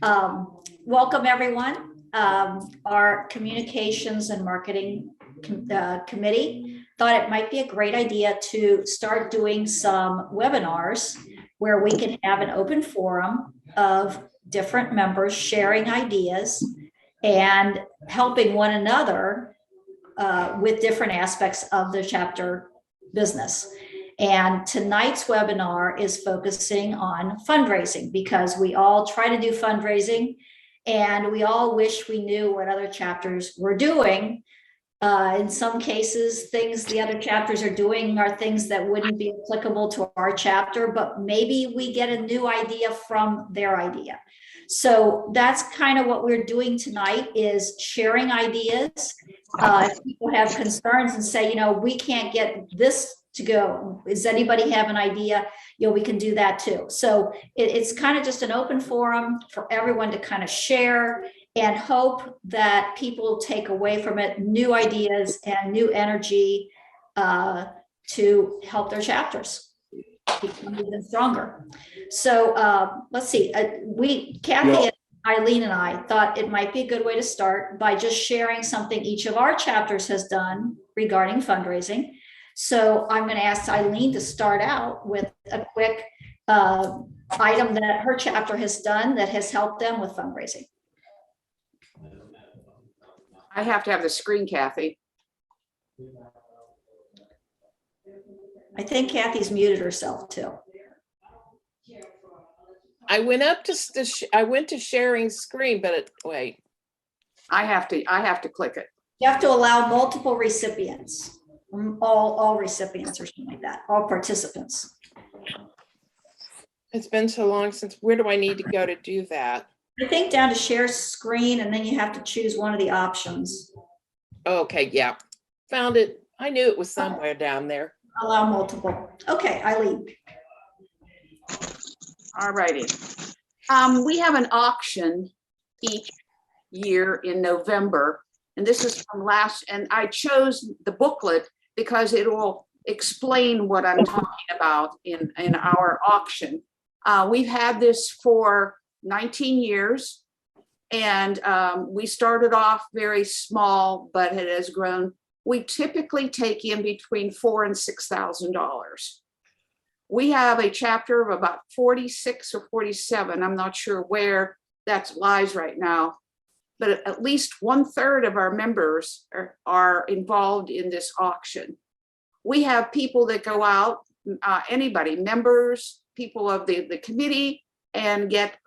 Welcome, everyone. Our communications and marketing committee thought it might be a great idea to start doing some webinars where we can have an open forum of different members sharing ideas and helping one another with different aspects of the chapter business. And tonight's webinar is focusing on fundraising, because we all try to do fundraising and we all wish we knew what other chapters were doing. In some cases, things the other chapters are doing are things that wouldn't be applicable to our chapter, but maybe we get a new idea from their idea. So that's kind of what we're doing tonight, is sharing ideas. If people have concerns and say, we can't get this to go, does anybody have an idea? We can do that too. So it's kind of just an open forum for everyone to kind of share and hope that people take away from it new ideas and new energy to help their chapters become even stronger. So let's see, Kathy and Eileen and I thought it might be a good way to start by just sharing something each of our chapters has done regarding fundraising. So I'm going to ask Eileen to start out with a quick item that her chapter has done that has helped them with fundraising. I have to have the screen, Kathy. I think Kathy's muted herself too. I went up to I went to sharing screen, but wait. I have to click it. You have to allow multiple recipients, all recipients or something like that, all participants. It's been so long since, where do I need to go to do that? I think down to share screen, and then you have to choose one of the options. Okay, yeah, found it. I knew it was somewhere down there. Allow multiple. Okay, Eileen. All righty. We have an auction each year in November, and this is from and I chose the booklet because it will explain what I'm talking about in our auction. We've had this for 19 years, and we started off very small, but it has grown. We typically take in between $4,000 and $6,000. We have a chapter of about 46 or 47. I'm not sure where that lies right now, but at least 1/3 of our members are involved in this auction. We have people that go out, anybody, members, people of the committee, and get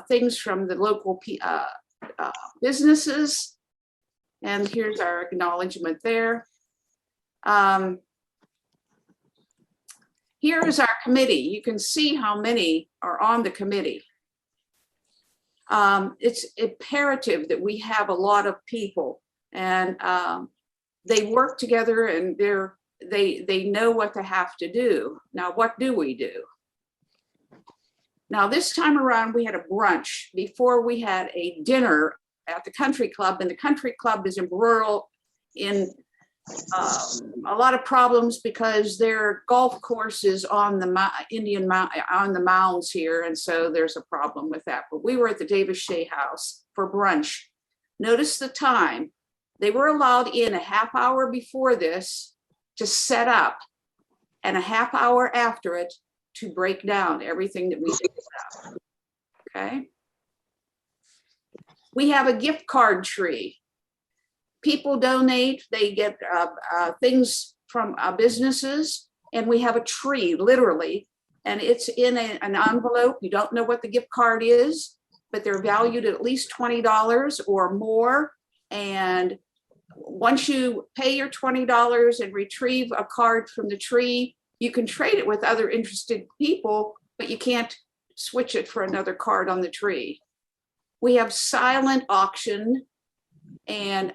things from the local businesses. And here's our acknowledgement there. Here is our committee. You can see how many are on the committee. It's imperative that we have a lot of people, and they work together, and they know what they have to do. Now, what do we do? Now, this time around, we had a brunch before we had a dinner at the country club, and the country club is in a lot of problems because their golf course is on the on the mounds here, and so there's a problem with that. But we were at the Davis Shea House for brunch. Notice the time. They were allowed in a half hour before this to set up, and a half hour after it to break down everything that we did. Okay. We have a gift card tree. People donate, they get things from businesses, and we have a tree, literally, and it's in an envelope. You don't know what the gift card is, but they're valued at least $20 or more. And once you pay your $20 and retrieve a card from the tree, you can trade it with other interested people, but you can't switch it for another card on the tree. We have silent auction, and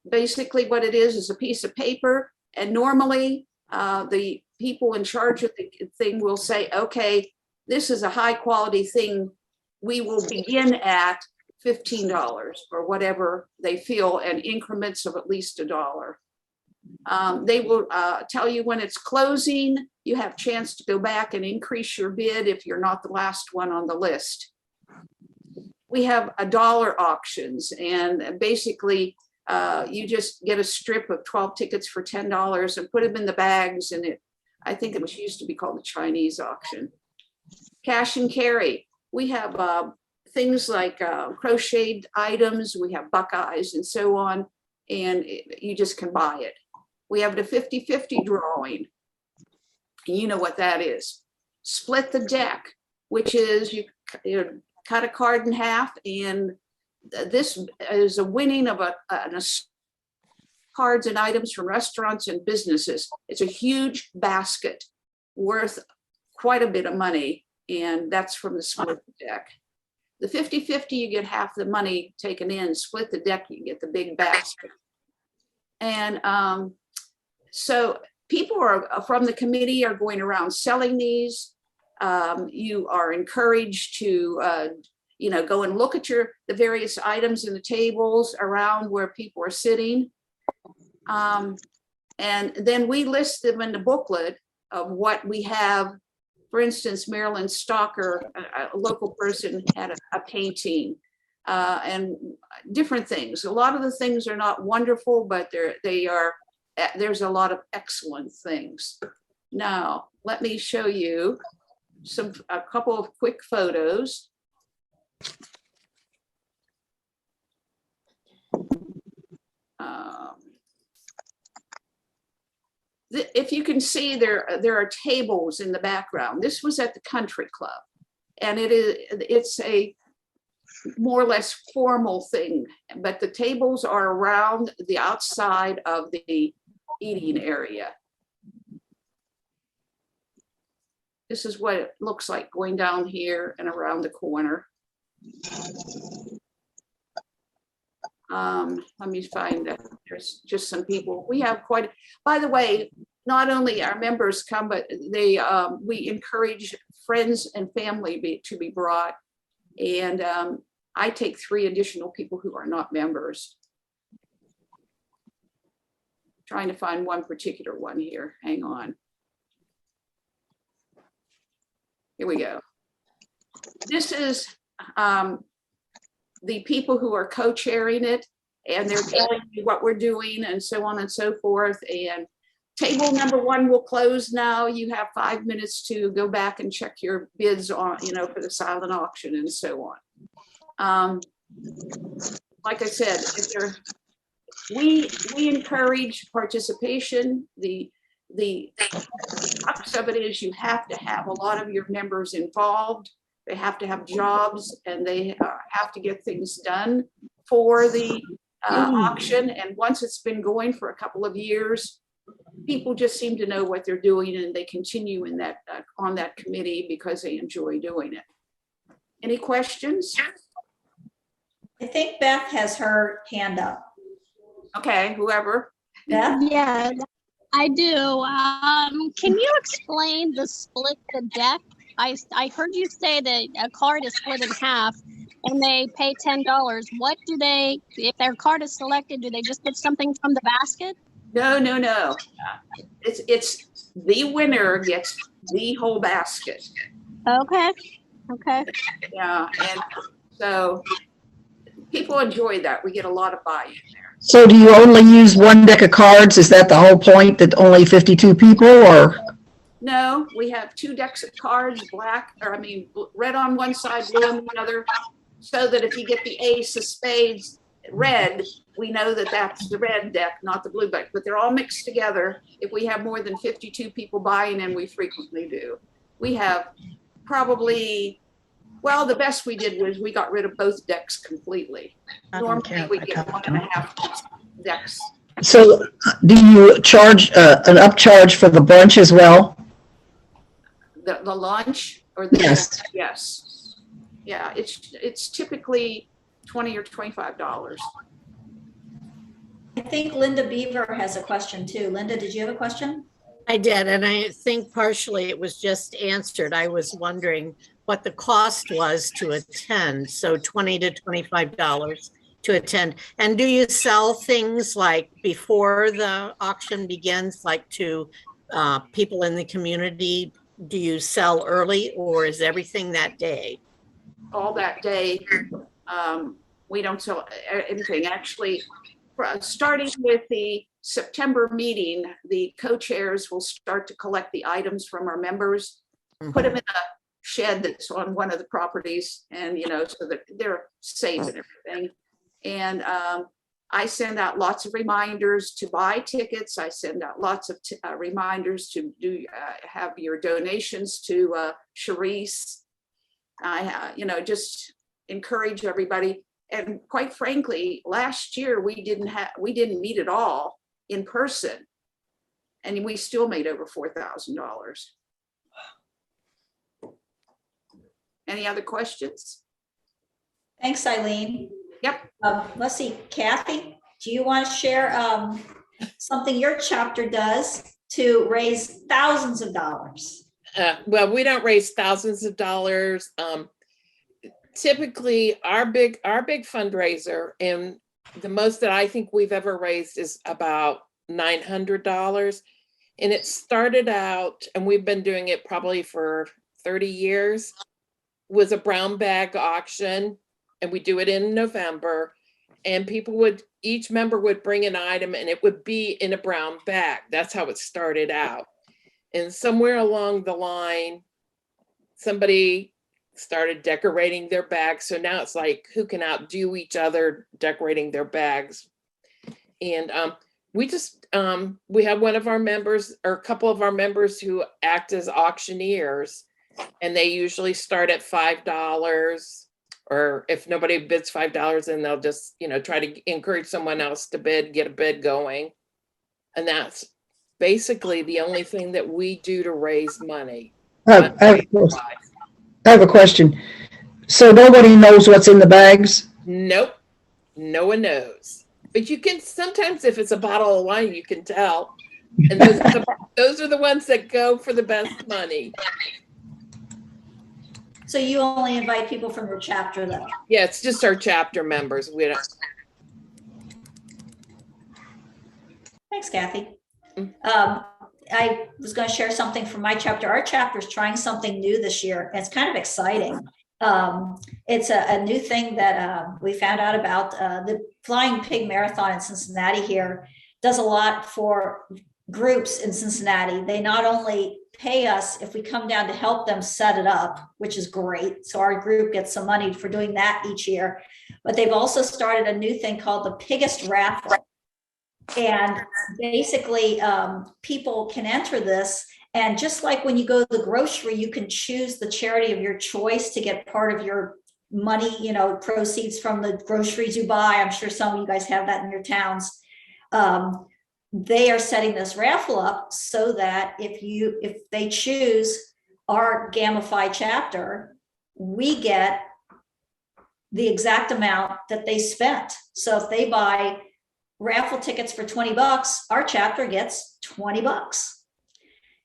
basically what it is a piece of paper, and normally the people in charge of the thing will say, okay, this is a high quality thing. We will begin at $15 or whatever they feel, and increments of at least $1. They will tell you when it's closing. You have a chance to go back and increase your bid if you're not the last one on the list. We have $1 auctions, and basically you just get a strip of 12 tickets for $10 and put them in the bags. And I think it used to be called the Chinese auction. Cash and carry. We have things like crocheted items. We have Buckeyes and so on. And you just can buy it. We have the 50-50 drawing. You know what that is. Split the deck, which is you cut a card in half, and this is a winning of a cards and items from restaurants and businesses. It's a huge basket worth quite a bit of money, and that's from the split deck. The 50-50, you get half the money taken in. Split the deck, you get the big basket. And so people from the committee are going around selling these. You are encouraged to go and look at the various items in the tables around where people are sitting. And then we list them in the booklet of what we have. For instance, Marilyn Stalker, a local person, had a painting and different things. A lot of the things are not wonderful, but there's a lot of excellent things. Now, let me show you a couple of quick photos. If you can see, there are tables in the background. This was at the country club, and it's a more or less formal thing, but the tables are around the outside of the eating area. This is what it looks like going down here and around the corner. Let me find that. There's just some people. We have by the way, not only our members come, but we encourage friends and family to be brought. And I take 3 additional people who are not members. Trying to find one particular one here. Hang on. Here we go. This is the people who are co-chairing it, and they're telling you what we're doing and so on and so forth. And table number 1 will close now. You have 5 minutes to go back and check your bids on, for the silent auction and so on. Like I said, we encourage participation. The crux of it is you have to have a lot of your members involved. They have to have jobs, and they have to get things done for the auction. And once it's been going for a couple of years, people just seem to know what they're doing, and they continue in that on that committee because they enjoy doing it. Any questions? I think Beth has her hand up. Okay, whoever. Beth? Yeah, I do. Can you explain the split the deck? I heard you say that a card is split in half and they pay $10. What do they, if their card is selected, do they just get something from the basket? No. It's the winner gets the whole basket. Okay. Yeah, and so people enjoy that. We get a lot of buy-in there. So do you only use one deck of cards? Is that the whole point, that only 52 people, or? No, we have 2 decks of cards, red on one side, blue on the other, so that if you get the ace of spades red, we know that that's the red deck, not the blue deck, but they're all mixed together. If we have more than 52 people buying in, we frequently do. We have probably, the best we did was we got rid of both decks completely. Normally we get 1.5 decks. So do you charge an upcharge for the brunch as well? The lunch or the Yes. Yes. Yeah, it's typically $20 or $25. I think Linda Beaver has a question too. Linda, did you have a question? I did, and I think partially it was just answered. I was wondering what the cost was to attend. So $20 to $25 to attend. And do you sell things like before the auction begins, like to people in the community? Do you sell early, or is everything that day? All that day. We don't sell anything. Actually, starting with the September meeting, the co-chairs will start to collect the items from our members, put them in a shed that's on one of the properties, and so that they're safe and everything. And I send out lots of reminders to buy tickets. I send out lots of reminders to have your donations to Charisse. Just encourage everybody. And quite frankly, last year we didn't meet at all in person, and we still made over $4,000. Any other questions? Thanks, Eileen. Yep. Let's see, Kathy, do you want to share something your chapter does to raise thousands of dollars? Well, we don't raise thousands of dollars. Typically, our big fundraiser, and the most that I think we've ever raised is about $900. And it started out, and we've been doing it probably for 30 years, was a brown bag auction. And we do it in November, and each member would bring an item, and it would be in a brown bag. That's how it started out. And somewhere along the line, somebody started decorating their bags. So now it's like, who can outdo each other decorating their bags? And we have one of our members, or a couple of our members, who act as auctioneers, and they usually start at $5. Or if nobody bids $5, then they'll just, try to encourage someone else to bid, get a bid going. And that's basically the only thing that we do to raise money. I have a question. So nobody knows what's in the bags? Nope. No one knows. But you can sometimes, if it's a bottle of wine, you can tell. And those are the ones that go for the best money. So you only invite people from your chapter, though? Yeah, it's just our chapter members. We don't. Thanks, Kathy. I was going to share something from my chapter. Our chapter is trying something new this year. It's kind of exciting. It's a new thing that we found out about. The Flying Pig Marathon in Cincinnati here does a lot for groups in Cincinnati. They not only pay us if we come down to help them set it up, which is great. So our group gets some money for doing that each year. But they've also started a new thing called the Piggest Raffle. And basically, people can enter this. And just like when you go to the grocery, you can choose the charity of your choice to get part of your money, proceeds from the groceries you buy. I'm sure some of you guys have that in your towns. They are setting this raffle up so that if they choose our Gamma Phi chapter, we get the exact amount that they spent. So if they buy raffle tickets for $20, our chapter gets $20.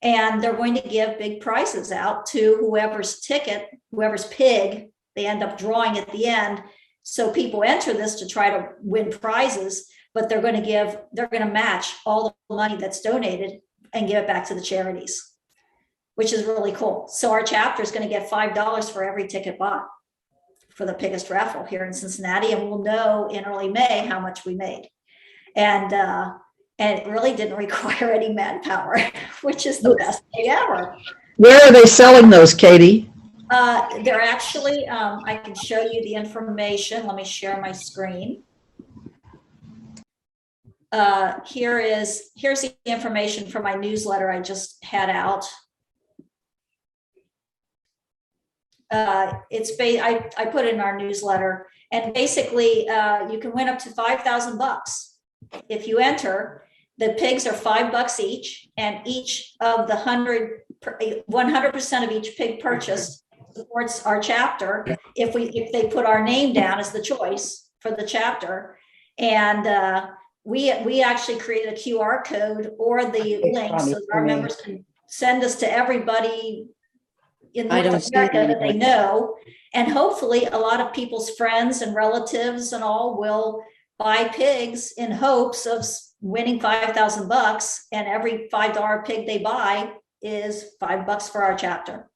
And they're going to give big prizes out to whoever's pig they end up drawing at the end. So people enter this to try to win prizes, but they're going to match all the money that's donated and give it back to the charities, which is really cool. So our chapter is going to get $5 for every ticket bought for the Piggest Raffle here in Cincinnati. And we'll know in early May how much we made. And it really didn't require any manpower, which is the best thing ever. Where are they selling those, Katie? They're actually, I can show you the information. Let me share my screen. Here's the information from my newsletter I just had out. I put it in our newsletter, and basically you can win up to $5,000 if you enter. The pigs are $5 each, and each of the 100% of each pig purchased supports our chapter if they put our name down as the choice for the chapter. And we actually created a QR code or the link so that our members can send us to everybody in North America that they know. And hopefully a lot of people's friends and relatives and all will buy pigs in hopes of winning $5,000, and every $5 pig they buy is $5 for our chapter.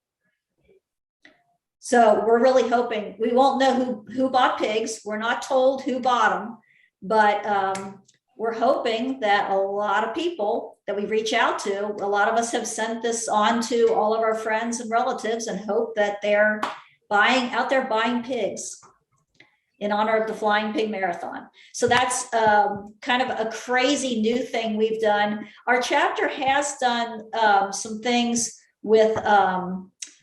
So we're really hoping, we won't know who bought pigs. We're not told who bought them, but we're hoping that a lot of people that we reach out to, a lot of us have sent this on to all of our friends and relatives and hope that they're out there buying pigs in honor of the Flying Pig Marathon. So that's kind of a crazy new thing we've done. Our chapter has done some things with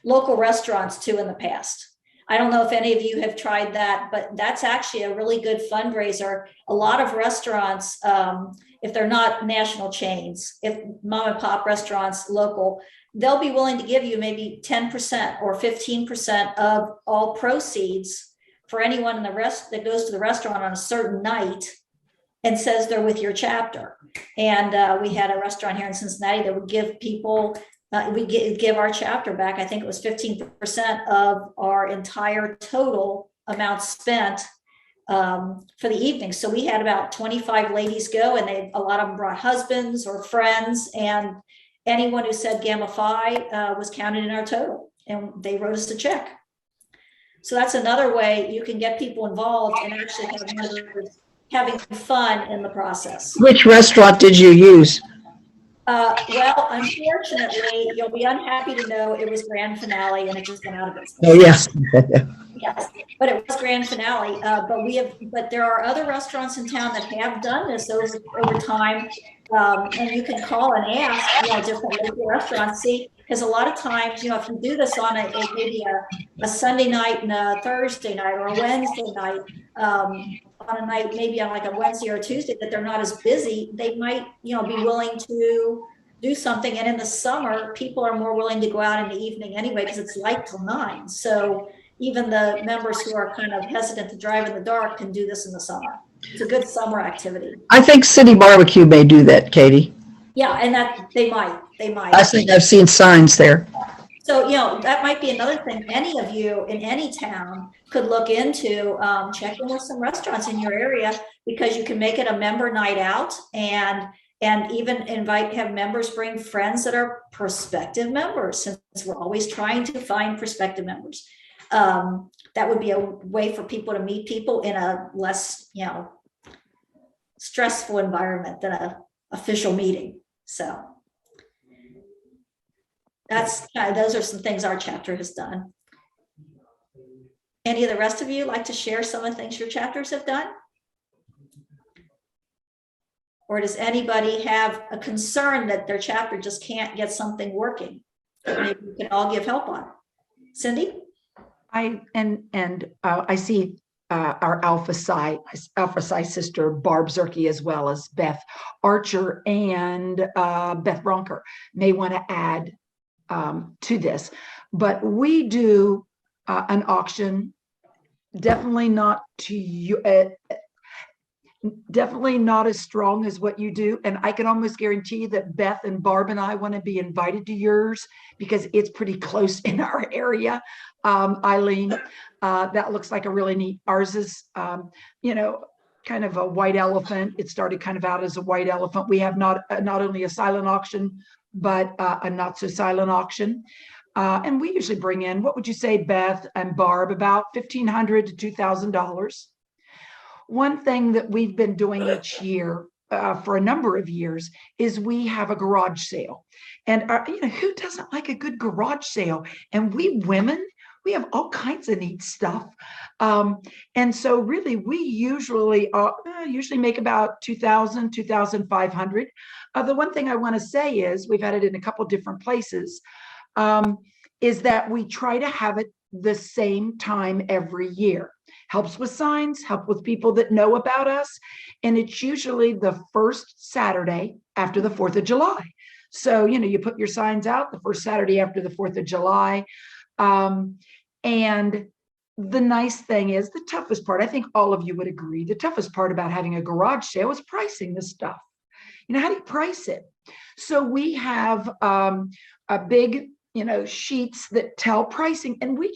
local restaurants too in the past. I don't know if any of you have tried that, but that's actually a really good fundraiser. A lot of restaurants, if they're not national chains, if mom and pop restaurants, local, they'll be willing to give you maybe 10% or 15% of all proceeds for anyone in the rest that goes to the restaurant on a certain night and says they're with your chapter. And we had a restaurant here in Cincinnati that would give people, give our chapter back, I think it was 15% of our entire total amount spent for the evening. So we had about 25 ladies go, and a lot of them brought husbands or friends, and anyone who said Gamma Phi was counted in our total, and they wrote us a check. So that's another way you can get people involved and actually have members having fun in the process. Which restaurant did you use? Well, unfortunately, you'll be unhappy to know it was Grand Finale, and it just went out of business. Oh, yes. Yes, but it was Grand Finale. But there are other restaurants in town that have done this over time, and you can call and ask, different local restaurants. See, because a lot of times, if you do this on maybe a Sunday night and a Thursday night or a Wednesday night, on a night, maybe on like a Wednesday or a Tuesday that they're not as busy, they might, be willing to do something. And in the summer, people are more willing to go out in the evening anyway, because it's light till 9. So even the members who are kind of hesitant to drive in the dark can do this in the summer. It's a good summer activity. I think City Barbecue may do that, Katie. Yeah, and that they might. I think I've seen signs there. So, that might be another thing any of you in any town could look into, checking with some restaurants in your area, because you can make it a member night out and even have members bring friends that are prospective members, since we're always trying to find prospective members. That would be a way for people to meet people in a less, stressful environment than an official meeting. So those are some things our chapter has done. Any of the rest of you like to share some of the things your chapters have done? Or does anybody have a concern that their chapter just can't get something working that maybe we can all give help on? Cindy? I see our Alpha Psi sister Barb Zerke, as well as Beth Archer and Beth Bronker, may want to add to this. But we do an auction, definitely not to you. Definitely not as strong as what you do. And I can almost guarantee that Beth and Barb and I want to be invited to yours, because it's pretty close in our area. Eileen, that looks like a really neat. Ours is, kind of a white elephant. It started kind of out as a white elephant. We have not only a silent auction, but a not so silent auction. And we usually bring in, what would you say, Beth and Barb, about $1,500 to $2,000. One thing that we've been doing each year for a number of years is we have a garage sale. And who doesn't like a good garage sale? And we women, we have all kinds of neat stuff. And so really, we usually make about $2,000, $2,500. The one thing I want to say is, we've had it in a couple different places, is that we try to have it the same time every year. Helps with signs, help with people that know about us. And it's usually the first Saturday after the 4th of July. So, you put your signs out the first Saturday after the 4th of July. And the nice thing is, the toughest part, I think all of you would agree, the toughest part about having a garage sale is pricing this stuff. How do you price it? So we have a big, sheets that tell pricing, and we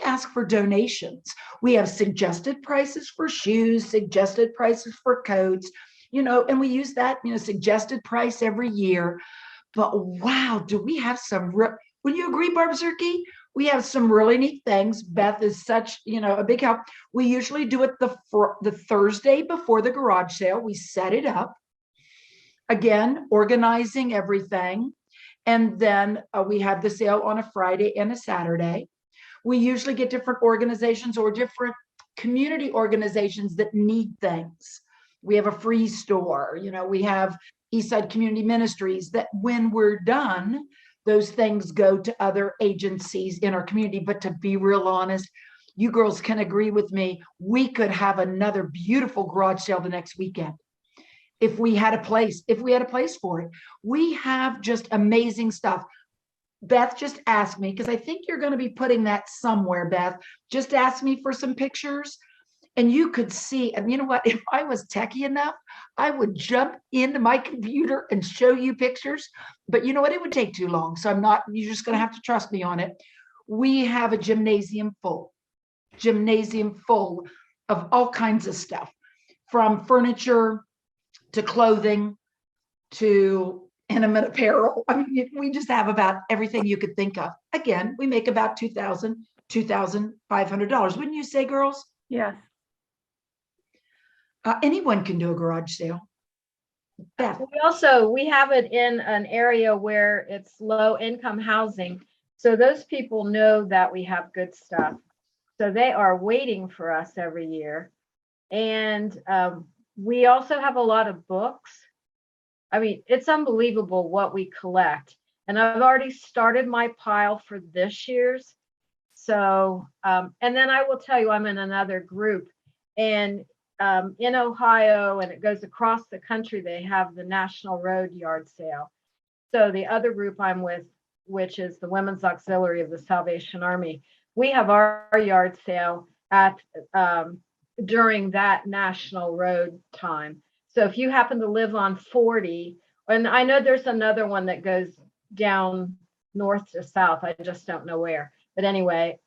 ask for donations. We have suggested prices for shoes, suggested prices for coats, and we use that, suggested price every year. But wow, do we have some, would you agree, Barb Zerke? We have some really neat things. Beth is such, a big help. We usually do it the Thursday before the garage sale. We set it up. Again, organizing everything. And then we have the sale on a Friday and a Saturday. We usually get different organizations or different community organizations that need things. We have a free store, we have Eastside Community Ministries, that when we're done, those things go to other agencies in our community. But to be real honest, you girls can agree with me, we could have another beautiful garage sale the next weekend. If we had a place for it. We have just amazing stuff. Beth just asked me, because I think you're going to be putting that somewhere, Beth, just asked me for some pictures. And you could see, and you know what, if I was techie enough, I would jump into my computer and show you pictures, but you know what, it would take too long. So you're just going to have to trust me on it. We have a gymnasium full of all kinds of stuff, from furniture to clothing to intimate apparel. I mean, we just have about everything you could think of. Again, we make about $2,500. Wouldn't you say, girls? Yes. Anyone can do a garage sale. Beth. We have it in an area where it's low income housing. So those people know that we have good stuff. So they are waiting for us every year. And we also have a lot of books. I mean, it's unbelievable what we collect. And I've already started my pile for this year's. So, and then I will tell you, I'm in another group, and in Ohio, and it goes across the country, they have the National Road Yard Sale. So the other group I'm with, which is the Women's Auxiliary of the Salvation Army, we have our yard sale at during that National Road time. So if you happen to live on 40, and I know there's another one that goes down north to south, I just don't know where. But anyway,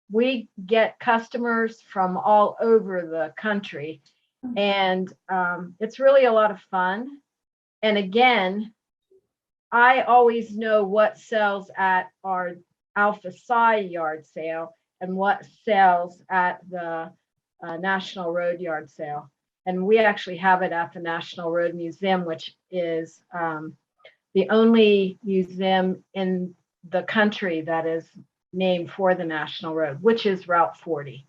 we get customers from all over the country, and it's really a lot of fun. And again, I always know what sells at our Alpha Psi yard sale and what sells at the National Road Yard Sale. And we actually have it at the National Road Museum, which is the only museum in the country that is named for the National Road, which is Route 40.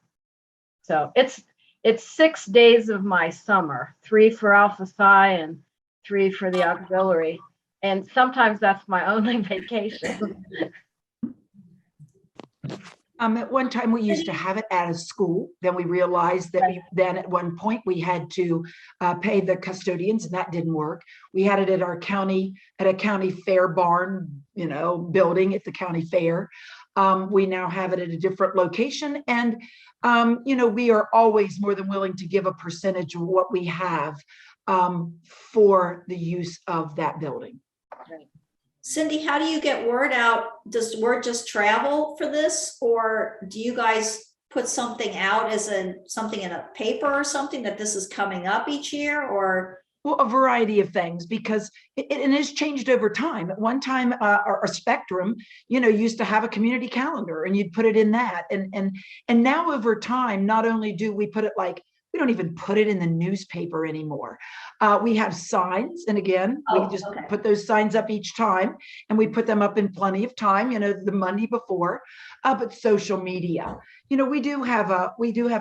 So it's 6 days of my summer, 3 for Alpha Psi and 3 for the auxiliary. And sometimes that's my only vacation. At one time we used to have it at a school. Then we realized that then at one point we had to pay the custodians, and that didn't work. We had it at our county, at a county fair barn, building at the county fair. We now have it at a different location, and we are always more than willing to give a percentage of what we have for the use of that building. Right. Cindy, how do you get word out? Does word just travel for this, or do you guys put something out as something in a paper or something that this is coming up each year, or? Well, a variety of things, because it has changed over time. At one time, our Spectrum, used to have a community calendar, and you'd put it in that. And now over time, not only do we put it we don't even put it in the newspaper anymore. We have signs, and again, we just put those signs up each time, and we put them up in plenty of time, the Monday before. But social media, we do have a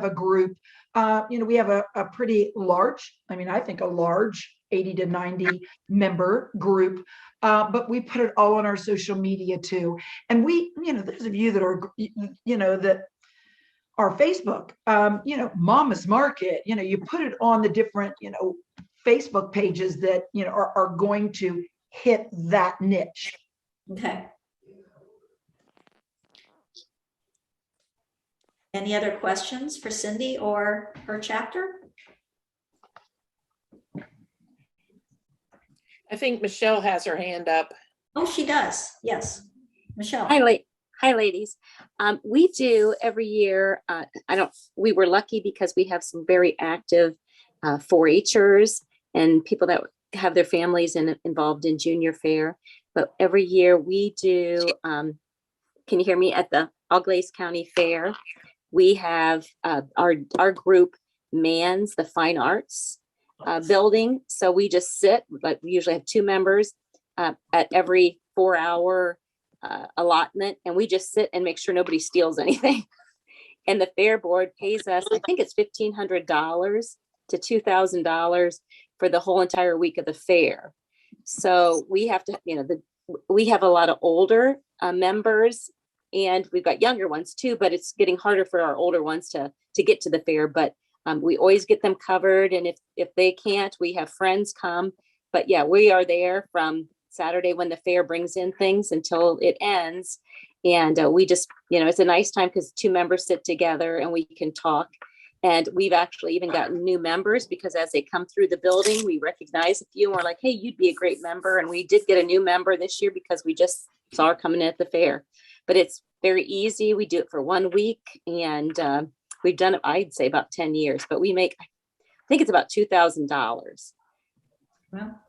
group. We have a pretty large, I think a large 80 to 90 member group, but we put it all on our social media too. And we, those of you that are, that our Facebook, Mama's Market, you put it on the different, Facebook pages that, are going to hit that niche. Okay. Any other questions for Cindy or her chapter? I think Michelle has her hand up. Oh, she does. Yes. Michelle. Hi, ladies. We do every year. We were lucky because we have some very active 4-Hers and people that have their families involved in junior fair. But every year we do can you hear me? At the Auglaize County Fair, we have our group mans the fine arts building. So we just sit, but we usually have 2 members at every 4-hour allotment, and we just sit and make sure nobody steals anything. And the fair board pays us, I think it's $1,500 to $2,000 for the whole entire week of the fair. So we have to, we have a lot of older members, and we've got younger ones too, but it's getting harder for our older ones to get to the fair. But we always get them covered. And if they can't, we have friends come. But yeah, we are there from Saturday when the fair brings in things until it ends. And we just, it's a nice time because 2 members sit together and we can talk. And we've actually even gotten new members because as they come through the building, we recognize a few and we're like, hey, you'd be a great member. And we did get a new member this year because we just saw her coming in at the fair. But it's very easy. We do it for 1 week, and we've done it, I'd say about 10 years, but we make, I think it's about $2,000. Well,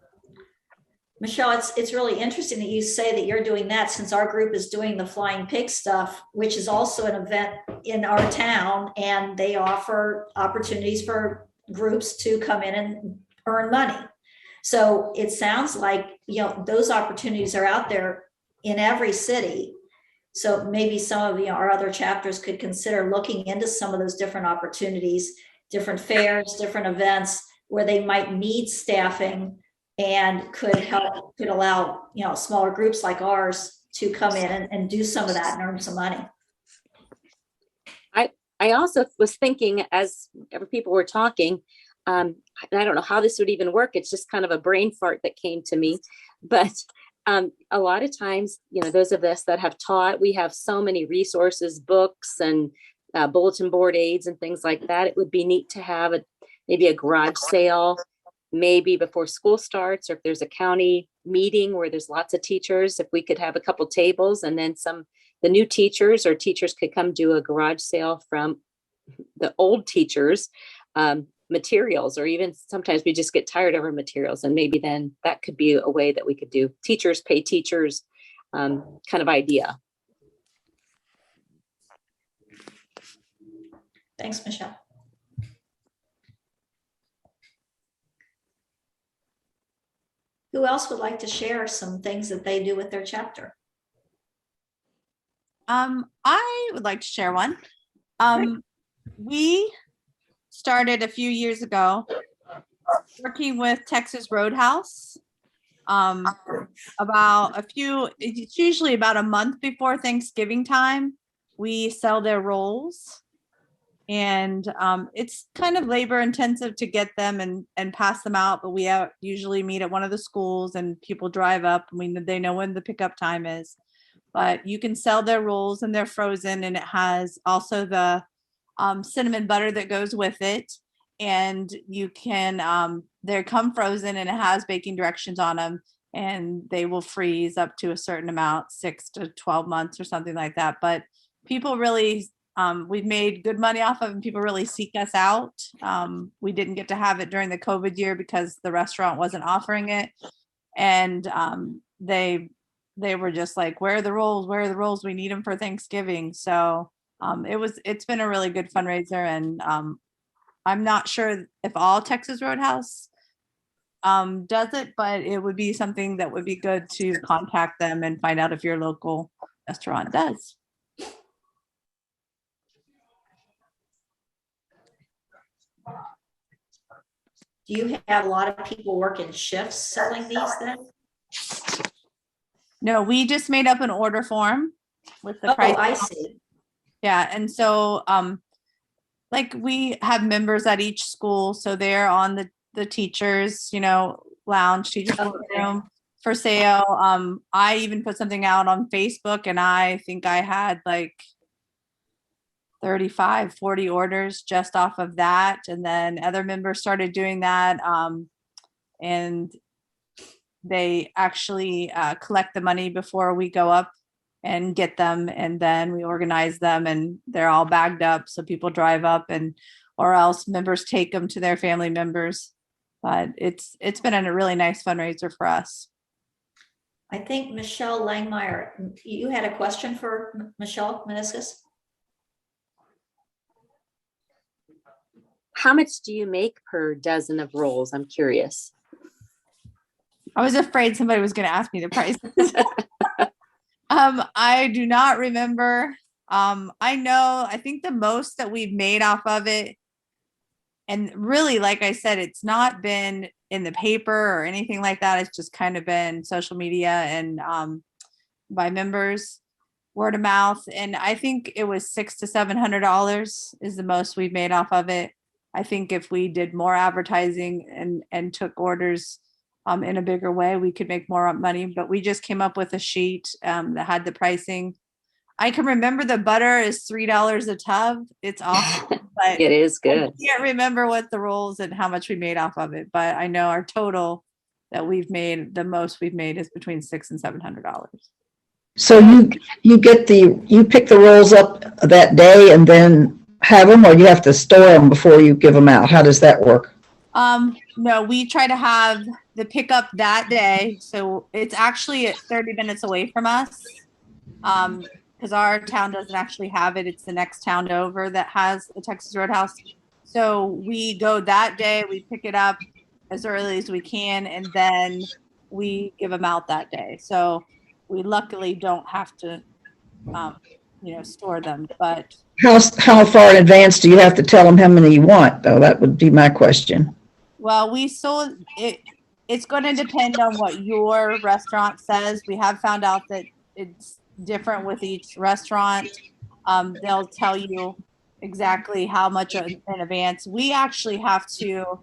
Michelle, it's really interesting that you say that you're doing that, since our group is doing the Flying Pig stuff, which is also an event in our town, and they offer opportunities for groups to come in and earn money. So it sounds like, those opportunities are out there in every city. So maybe some of our other chapters could consider looking into some of those different opportunities, different fairs, different events where they might need staffing, and could allow, smaller groups like ours to come in and do some of that and earn some money. I also was thinking as people were talking, and I don't know how this would even work. It's just kind of a brain fart that came to me, but a lot of times, those of us that have taught, we have so many resources, books and bulletin board aids and things like that. It would be neat to have maybe a garage sale, maybe before school starts, or if there's a county meeting where there's lots of teachers, if we could have a couple tables, and then the new teachers or teachers could come do a garage sale from the old teachers, materials, or even sometimes we just get tired of our materials, and maybe then that could be a way that we could do teachers pay teachers kind of idea. Thanks, Michelle. Who else would like to share some things that they do with their chapter? I would like to share one. We started a few years ago working with Texas Roadhouse. It's usually about a month before Thanksgiving time, we sell their rolls. And it's kind of labor intensive to get them and pass them out, but we usually meet at one of the schools and people drive up and they know when the pickup time is. But you can sell their rolls and they're frozen, and it has also the cinnamon butter that goes with it. And you can, they come frozen and it has baking directions on them, and they will freeze up to a certain amount, 6 to 12 months or something like that. But people really, we've made good money off of it, and people really seek us out. We didn't get to have it during the COVID year because the restaurant wasn't offering it. And they were just like, where are the rolls? Where are the rolls? We need them for Thanksgiving. So it's been a really good fundraiser. And I'm not sure if all Texas Roadhouse does it, but it would be something that would be good to contact them and find out if your local restaurant does. Do you have a lot of people working shifts selling these then? No, we just made up an order form with the price. Oh, I see. Yeah, and so like we have members at each school, so they're on the teachers, lounge, teachers room for sale. I even put something out on Facebook, and I think I had like 35, 40 orders just off of that. And then other members started doing that. And they actually collect the money before we go up and get them. And then we organize them, and they're all bagged up. So people drive up, or else members take them to their family members. But it's been a really nice fundraiser for us. I think Michelle Langmeyer, you had a question for Michelle Meniscus? How much do you make per dozen of rolls? I'm curious. I was afraid somebody was going to ask me the price. I do not remember. I think the most that we've made off of it, and really, like I said, it's not been in the paper or anything like that. It's just kind of been social media and by members, word of mouth. And I think it was $600 to $700 is the most we've made off of it. I think if we did more advertising and took orders in a bigger way, we could make more money. But we just came up with a sheet that had the pricing. I can remember the butter is $3 a tub. It's awesome, but It is good. I can't remember what the rolls and how much we made off of it. But I know our total that we've made, the most we've made is between $600 and $700. So you pick the rolls up that day and then have them, or you have to store them before you give them out? How does that work? No, we try to have the pickup that day. So it's actually 30 minutes away from us. Because our town doesn't actually have it. It's the next town over that has a Texas Roadhouse. So we go that day, we pick it up as early as we can, and then we give them out that day. So we luckily don't have to, store them. But How far in advance do you have to tell them how many you want, though? That would be my question. well, we sold it. It's going to depend on what your restaurant says. We have found out that it's different with each restaurant. They'll tell you exactly how much in advance. We actually have to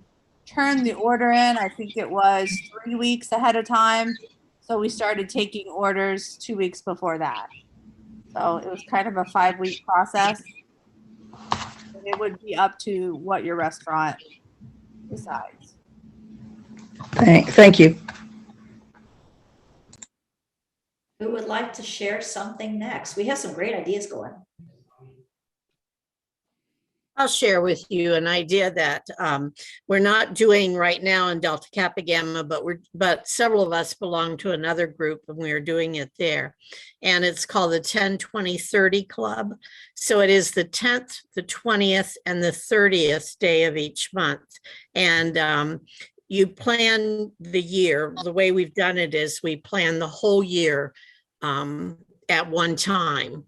turn the order in. I think it was 3 weeks ahead of time. So we started taking orders 2 weeks before that. So it was kind of a 5-week process. It would be up to what your restaurant decides. Thank you. Who would like to share something next? We have some great ideas going. I'll share with you an idea that we're not doing right now in Delta Kappa Gamma, but several of us belong to another group and we're doing it there. And it's called the 10-20-30 Club. So it is the 10th, the 20th, and the 30th day of each month. And you plan the year. The way we've done it is we plan the whole year at one time.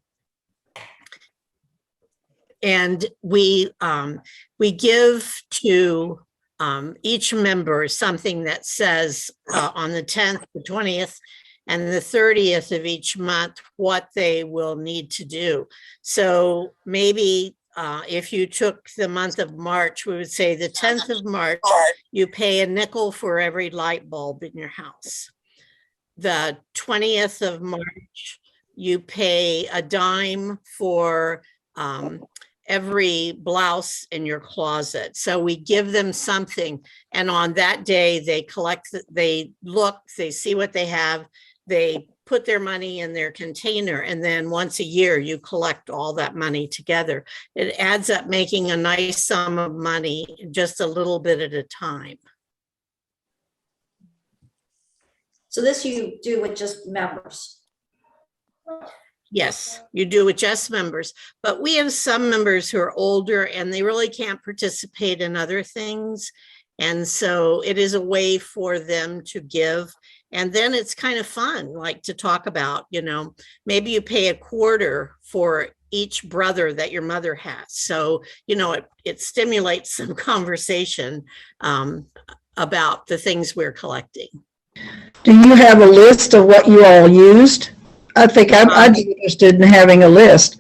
And we give to each member something that says on the 10th, the 20th, and the 30th of each month what they will need to do. So maybe if you took the month of March, we would say the 10th of March, you pay a nickel for every light bulb in your house. The 20th of March, you pay a dime for every blouse in your closet. So we give them something. And on that day, they collect, they look, they see what they have, they put their money in their container. And then once a year, you collect all that money together. It adds up making a nice sum of money, just a little bit at a time. So this you do with just members? Yes, you do with just members, but we have some members who are older and they really can't participate in other things. And so it is a way for them to give. And then it's kind of fun, like to talk about, maybe you pay a quarter for each brother that your mother has. So, it stimulates some conversation about the things we're collecting. Do you have a list of what you all used? I think I'd be interested in having a list.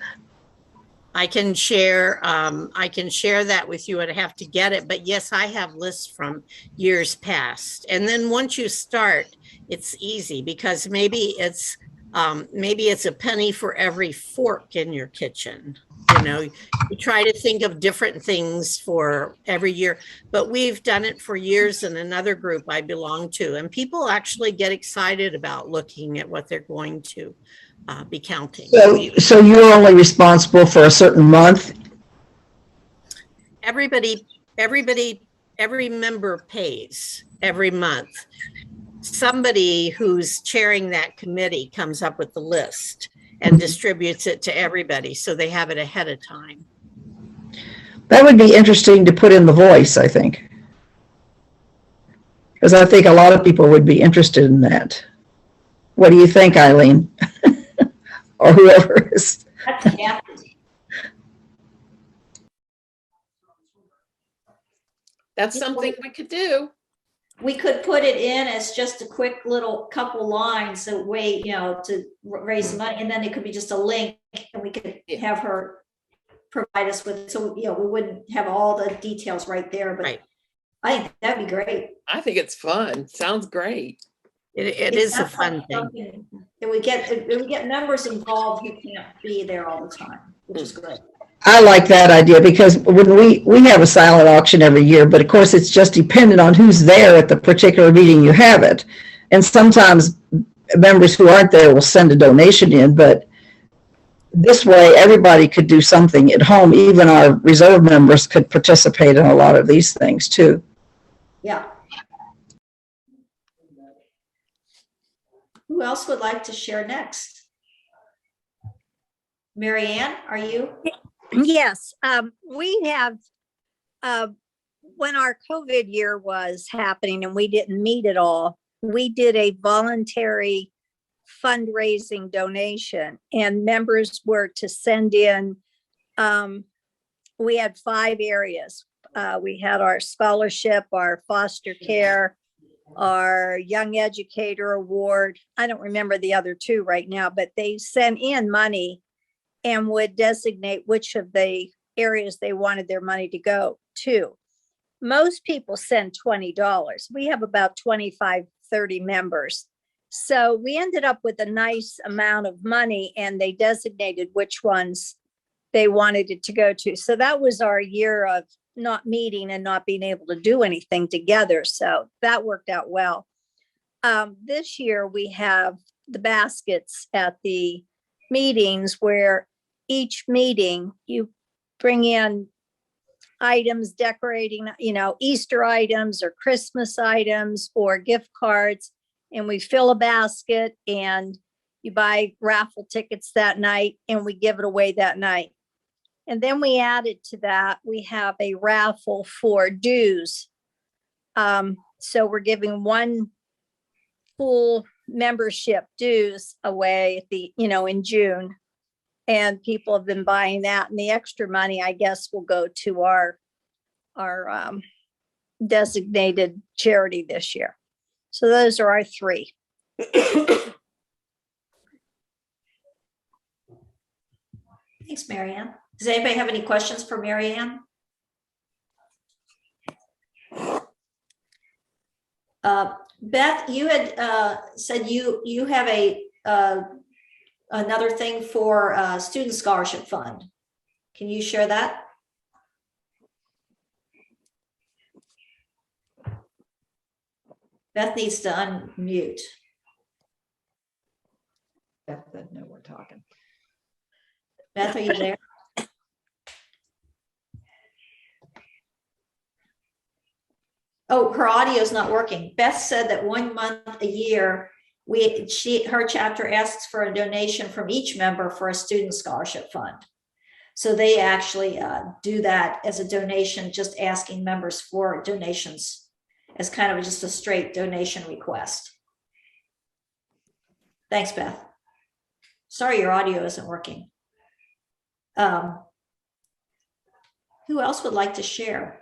I can share that with you. I'd have to get it, but yes, I have lists from years past. And then once you start, it's easy because maybe it's a penny for every fork in your kitchen. You try to think of different things for every year, but we've done it for years in another group I belong to, and people actually get excited about looking at what they're going to be counting. So you're only responsible for a certain month? Every member pays every month. somebody who's chairing that committee comes up with the list and distributes it to everybody so they have it ahead of time. That would be interesting to put in the Voice, I think. Because I think a lot of people would be interested in that. What do you think, Eileen? Or whoever is. That's Kathy. That's something we could do. We could put it in as just a quick little couple lines, so way, to raise money, and then it could be just a link, and we could have her provide us with, so, we wouldn't have all the details right there, but Right. I think that'd be great. I think it's fun. Sounds great. It is a fun thing. If we get members involved who can't be there all the time, which is great. I like that idea because when we have a silent auction every year, but of course it's just dependent on who's there at the particular meeting you have it. And sometimes members who aren't there will send a donation in, but this way everybody could do something at home. Even our reserve members could participate in a lot of these things too. Yeah. Who else would like to share next? Mary Ann, are you? Yes, we have, when our COVID year was happening and we didn't meet at all, we did a voluntary fundraising donation and members were to send in, we had 5 areas. We had our scholarship, our foster care, our young educator award. I don't remember the other 2 right now, but they sent in money and would designate which of the areas they wanted their money to go to. Most people send $20. We have about 25, 30 members. So we ended up with a nice amount of money and they designated which ones they wanted it to go to. So that was our year of not meeting and not being able to do anything together. So that worked out well. This year we have the baskets at the meetings where each meeting you bring in items decorating, Easter items or Christmas items or gift cards, and we fill a basket and you buy raffle tickets that night and we give it away that night. And then we added to that, we have a raffle for dues. So we're giving 1 full membership dues away at the, in June. And people have been buying that, and the extra money, I guess, will go to our designated charity this year. So those are our 3. Thanks, Mary Ann. Does anybody have any questions for Mary Ann? Beth, you had said you have another thing for student scholarship fund. Can you share that? Beth needs to unmute. Beth doesn't know we're talking. Beth, are you there? Oh, her audio is not working. Beth said that 1 month a year, her chapter asks for a donation from each member for a student scholarship fund. So they actually do that as a donation, just asking members for donations as kind of just a straight donation request. Thanks, Beth. Sorry, your audio isn't working. Who else would like to share?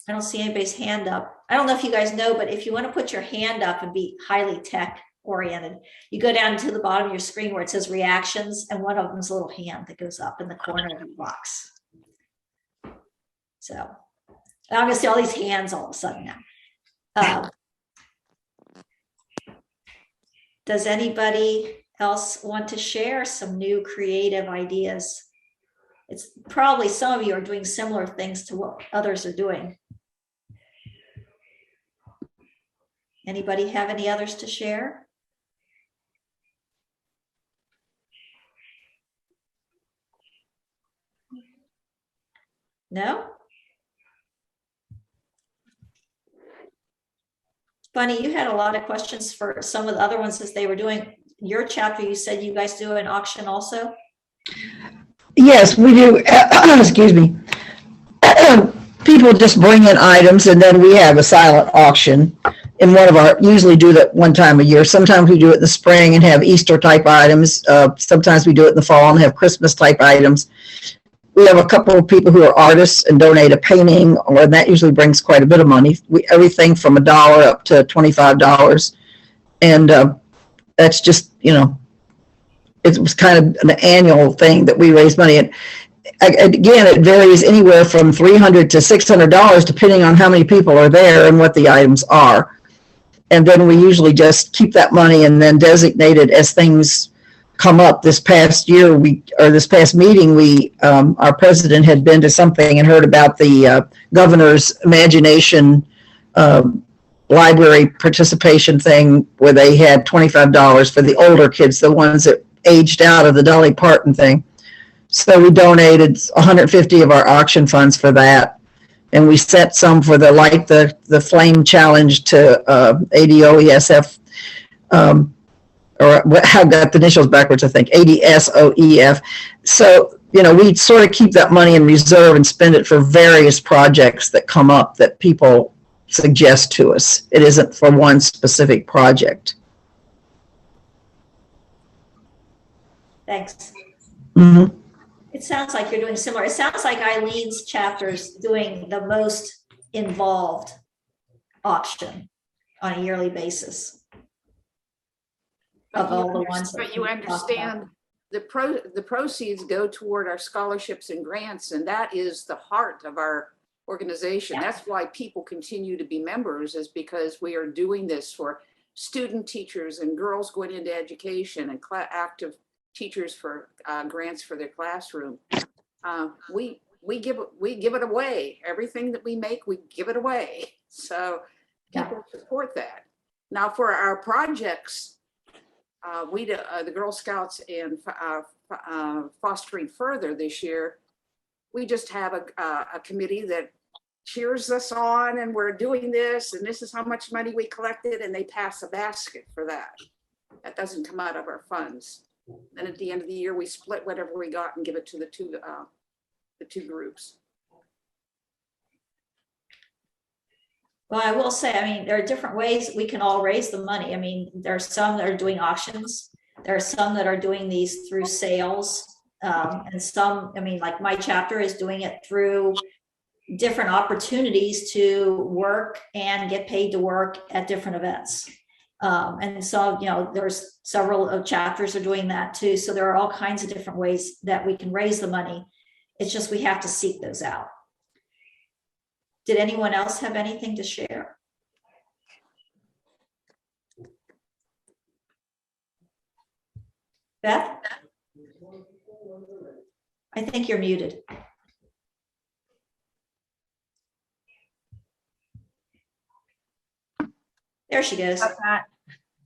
I don't see anybody's hand up. I don't know if you guys know, but if you want to put your hand up and be highly tech oriented, you go down to the bottom of your screen where it says reactions, and one of them is a little hand that goes up in the corner of the box. So I'm going to see all these hands all of a sudden now. Does anybody else want to share some new creative ideas? It's probably some of you are doing similar things to what others are doing. Anybody have any others to share? No? Bunny, you had a lot of questions for some of the other ones as they were doing your chapter. You said you guys do an auction also? Yes, we do. Excuse me. People just bring in items and then we have a silent auction. In one of our, usually do that one time a year. Sometimes we do it in the spring and have Easter type items. Sometimes we do it in the fall and have Christmas type items. We have a couple of people who are artists and donate a painting, or that usually brings quite a bit of money. Everything from $1 up to $25. And that's just, it was kind of an annual thing that we raise money. And again, it varies anywhere from $300 to $600 depending on how many people are there and what the items are. And then we usually just keep that money and then designate it as things come up. This past year, this past meeting, our president had been to something and heard about the governor's imagination library participation thing where they had $25 for the older kids, the ones that aged out of the Dolly Parton thing. So we donated 150 of our auction funds for that. And we set some for the flame challenge to ADOESF, or I've got the initials backwards, I think, ADSOEF. So, we sort of keep that money in reserve and spend it for various projects that come up that people suggest to us. It isn't for one specific project. Thanks. Mm-hmm. It sounds like you're doing similar. It sounds like Eileen's chapter's doing the most involved auction on a yearly basis of all the ones. But you understand, the proceeds go toward our scholarships and grants, and that is the heart of our organization. Yeah. That's why people continue to be members, is because we are doing this for student teachers and girls going into education and active teachers for grants for their classroom. We give it away. Everything that we make, we give it away. So people support that. Now for our projects, the Girl Scouts and Fostering Further this year, we just have a committee that cheers us on, and we're doing this, and this is how much money we collected, and they pass a basket for that. That doesn't come out of our funds. And at the end of the year, we split whatever we got and give it to the two groups. Well, I will say, there are different ways we can all raise the money. There are some that are doing auctions. There are some that are doing these through sales. And some, like my chapter is doing it through different opportunities to work and get paid to work at different events. And so, there's several chapters are doing that too. So there are all kinds of different ways that we can raise the money. It's just we have to seek those out. Did anyone else have anything to share? Beth? I think you're muted. There she goes.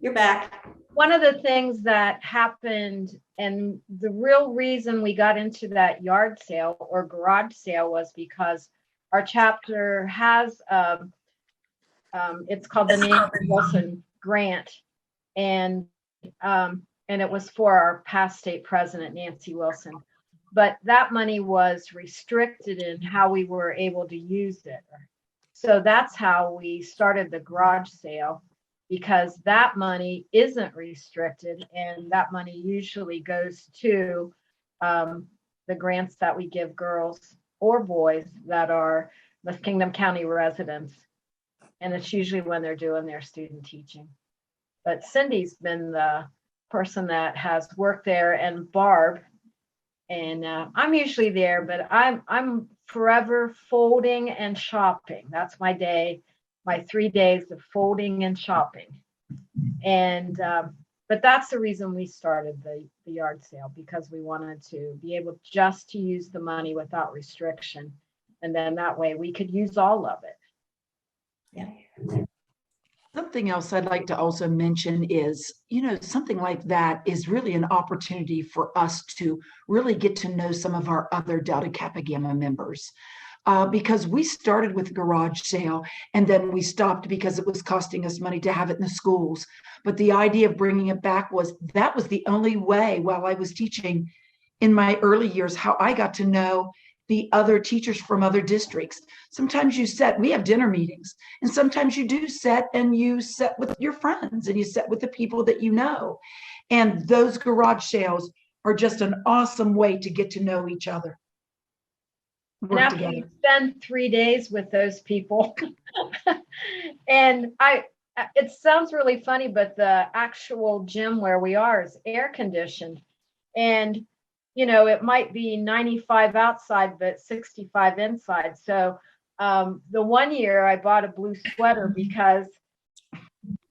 You're back. One of the things that happened, and the real reason we got into that yard sale or garage sale, was because our chapter has it's called the Nancy Wilson Grant, and it was for our past state president, Nancy Wilson. But that money was restricted in how we were able to use it. So that's how we started the garage sale, because that money isn't restricted, and that money usually goes to the grants that we give girls or boys that are the Kingdom County residents. And it's usually when they're doing their student teaching. But Cindy's been the person that has worked there, and Barb, and I'm usually there, but I'm forever folding and shopping. That's my day, my 3 days of folding and shopping. And but that's the reason we started the yard sale, because we wanted to be able just to use the money without restriction, and then that way we could use all of it. Yeah. Something else I'd like to also mention is, something like that is really an opportunity for us to really get to know some of our other Delta Kappa Gamma members. because we started with a garage sale and then we stopped because it was costing us money to have it in the schools. But the idea of bringing it back that was the only way while I was teaching in my early years, how I got to know the other teachers from other districts. Sometimes we have dinner meetings, and sometimes you do sit with your friends and you sit with the people that you know. And those garage sales are just an awesome way to get to know each other. And after you spend 3 days with those people, and it sounds really funny, but the actual gym where we are is air conditioned. And, it might be 95 outside, but 65 inside. So the one year I bought a blue sweater because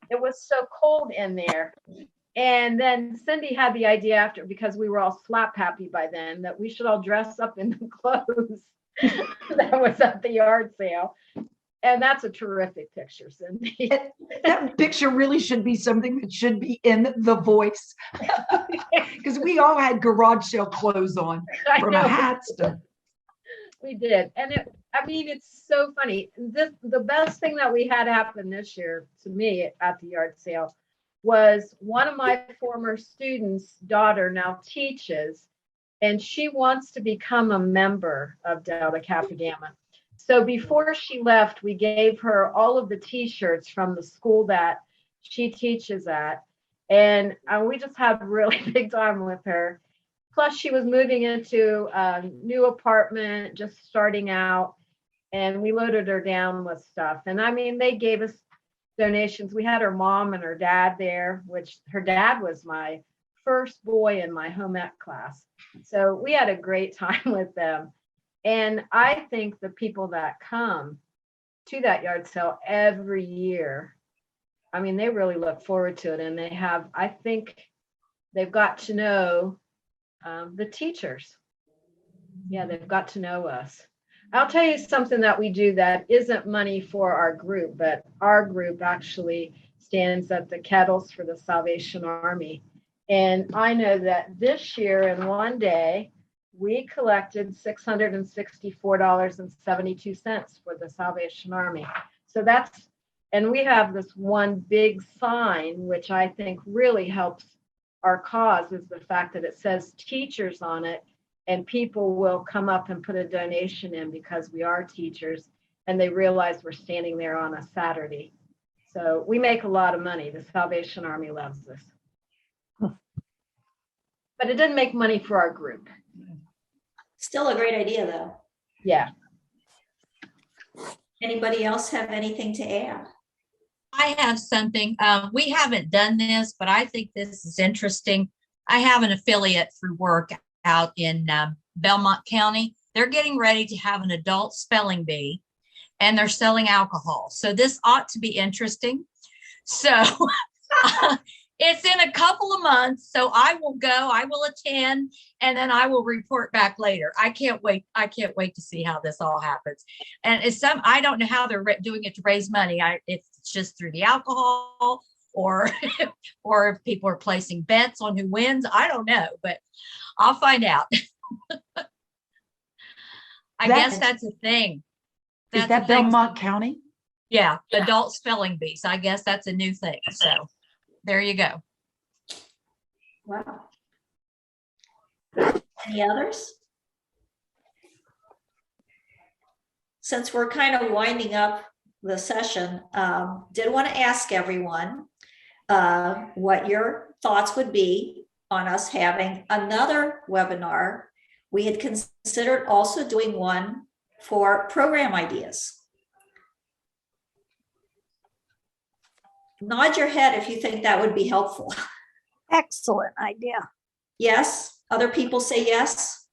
it was so cold in there. And then Cindy had the idea because we were all slap happy by then, that we should all dress up in the clothes that was at the yard sale. And that's a terrific picture, Cindy. That picture really should be something that should be in The Voice, because we all had garage sale clothes on, from hats to. We did. And it's so funny. The best thing that we had happen this year to me at the yard sale was one of my former students' daughter now teaches, and she wants to become a member of Delta Kappa Gamma. So before she left, we gave her all of the t-shirts from the school that she teaches at. And we just had a really big time with her. Plus, she was moving into a new apartment, just starting out. And we loaded her down with stuff. And they gave us donations. We had her mom and her dad there, which her dad was my first boy in my home ec class. So we had a great time with them. And I think the people that come to that yard sale every year, they really look forward to it. And I think they've got to know the teachers. Yeah, they've got to know us. I'll tell you something that we do that isn't money for our group, but our group actually stands at the kettles for the Salvation Army. And I know that this year in one day, we collected $664.72 for the Salvation Army. So and we have this one big sign, which I think really helps our cause, is the fact that it says teachers on it, and people will come up and put a donation in because we are teachers, and they realize we're standing there on a Saturday. So we make a lot of money. The Salvation Army loves us. But it didn't make money for our group. Still a great idea, though. Yeah. Anybody else have anything to add? I have something. We haven't done this, but I think this is interesting. I have an affiliate through work out in Belmont County. They're getting ready to have an adult spelling bee, and they're selling alcohol. So this ought to be interesting. So it's in a couple of months. So I will go, I will attend, and then I will report back later. I can't wait. I can't wait to see how this all happens. And I don't know how they're doing it to raise money. It's just through the alcohol, or if people are placing bets on who wins. I don't know, but I'll find out. I guess that's a thing. Is that Belmont County? Yeah, adult spelling bees. I guess that's a new thing. So there you go. Wow. Any others? Since we're kind of winding up the session, did want to ask everyone what your thoughts would be on us having another webinar. We had considered also doing one for program ideas. Nod your head if you think that would be helpful. Excellent idea. Yes, other people say yes.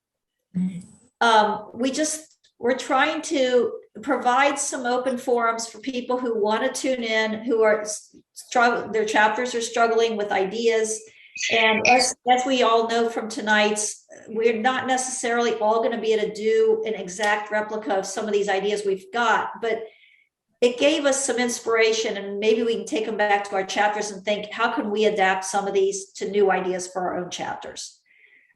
We're trying to provide some open forums for people who want to tune in, who are their chapters are struggling with ideas. And as we all know from tonight's, we're not necessarily all going to be able to do an exact replica of some of these ideas we've got, but it gave us some inspiration, and maybe we can take them back to our chapters and think, how can we adapt some of these to new ideas for our own chapters?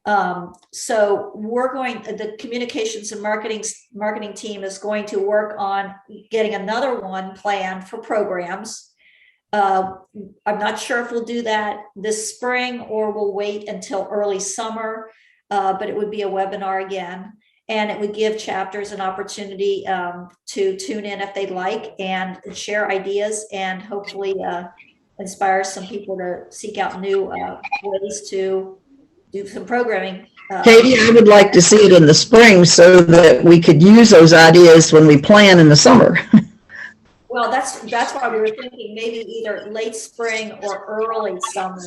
So the communications and marketing team is going to work on getting another one planned for programs. I'm not sure if we'll do that this spring or we'll wait until early summer, but it would be a webinar again. And it would give chapters an opportunity to tune in if they'd like and share ideas and hopefully inspire some people to seek out new ways to do some programming. Katie, I would like to see it in the spring so that we could use those ideas when we plan in the summer. Well, that's why we were thinking maybe either late spring or early summer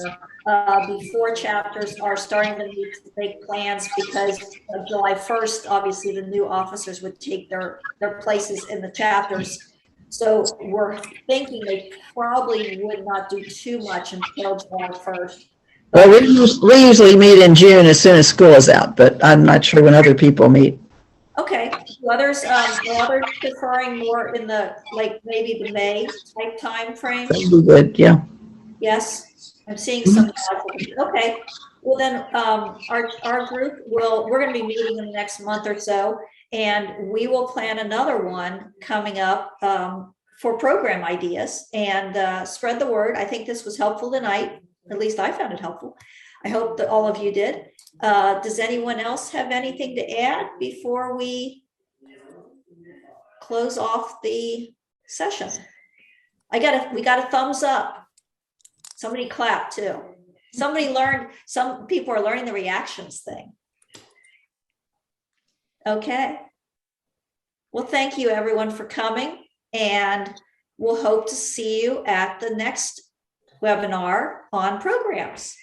before chapters are starting to make plans, because of July 1st, obviously the new officers would take their places in the chapters. So we're thinking they probably would not do too much until July 1st. Well, we usually meet in June as soon as school is out, but I'm not sure when other people meet. Okay, others preferring more in the, like, maybe the May type time frame? That'd be good, yeah. Yes, I'm seeing some. Okay, well then, our group we're gonna be meeting in the next month or so, and we will plan another one coming up for program ideas and spread the word. I think this was helpful tonight. At least I found it helpful. I hope that all of you did. Does anyone else have anything to add before we close off the session? We got a thumbs up. Somebody clapped too. Somebody learned, some people are learning the reactions thing. Okay. Well, thank you everyone for coming, and we'll hope to see you at the next webinar on programs.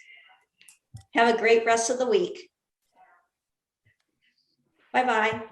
Have a great rest of the week. Bye-bye.